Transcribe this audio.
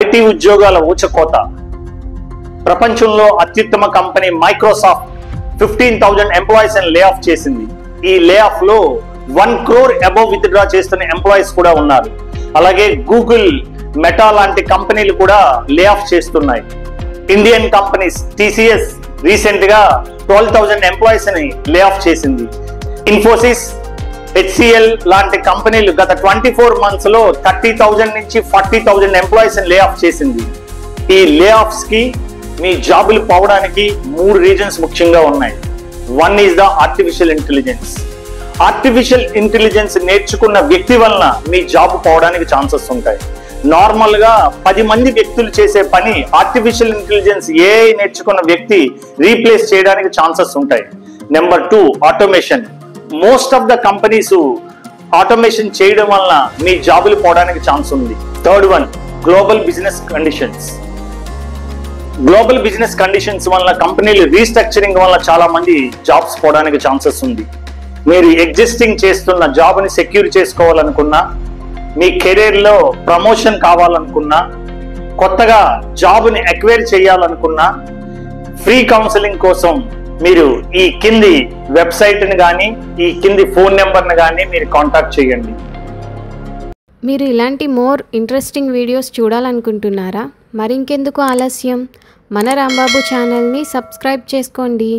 IT ఉద్యోగాల ఊచకోత. ప్రపంచంలో అత్యుత్తమ company Microsoft 15,000 employees lay off చేసింది. ఈ లే ఆఫ్ లో 1 crore అబౌవ్ విత్డ్రా చేస్తున్న ఎంప్లాయీస్ కూడా ఉన్నారు. అలాగే గూగుల్, మెటా లాంటి కంపెనీలు కూడా లే ఆఫ్ చేస్తున్నాయి. ఇండియన్ కంపెనీస్ టీసీఎస్ రీసెంట్ గా 12,000 ఎంప్లాయీస్ ని లే ఆఫ్ చేసింది. ఇన్ఫోసిస్, హెచ్సిఎల్ లాంటి కంపెనీలు గత 24 months లో 30,000 నుంచి 40,000 ఎంప్లాయీస్ లే ఆఫ్ చేసింది. ఈ లే ఆఫ్స్ కి మీ జాబులు పోవడానికి 3 రీజన్స్ ముఖ్యంగా ఉన్నాయి. One is the artificial intelligence. Artificial intelligence నేర్చుకున్న వ్యక్తి వలన మీ జాబ్ పోవడానికి ఛాన్సెస్ ఉంటాయి. నార్మల్ గా 10 మంది వ్యక్తులు చేసే పని ఆర్టిఫిషియల్ ఇంటెలిజెన్స్ ఏఐ నేర్చుకున్న వ్యక్తి రీప్లేస్ చేయడానికి ఛాన్సెస్ ఉంటాయి. Number 2, automation. Most of the companies automation చేయడం వలన మీ జాబులు పోవడానికి ఛాన్స్ ఉంది. Third one, global business conditions. Global business conditions వల్ల కంపెనీలు రీస్ట్రక్చరింగ్ వల్ల చాలా మంది జాబ్స్ పోవడానికి ఛాన్సెస్ ఉంది. మీరు ఎగ్జిస్టింగ్ చేస్తున్న జాబ్ ని సెక్యూర్ చేసుకోవాలనుకున్నా, మీ కెరీర్ లో ప్రమోషన్ కావాలనుకున్నా, కొత్తగా జాబ్ ని అక్వైర్ చేయాలనుకున్నా, ఫ్రీ కౌన్సిలింగ్ కోసం మీరు ఈ కింది వెబ్సైట్ ని కానీ ఈ కింది ఫోన్ నెంబర్ ని కానీ మీరు కాంటాక్ట్ చేయండి. మీరు ఇలాంటి మోర్ ఇంట్రెస్టింగ్ వీడియోస్ చూడాలనుకుంటున్నారా? మరింకెందుకు ఆలస్యం, మన రాంబాబు ఛానల్ని సబ్స్క్రైబ్ చేసుకోండి.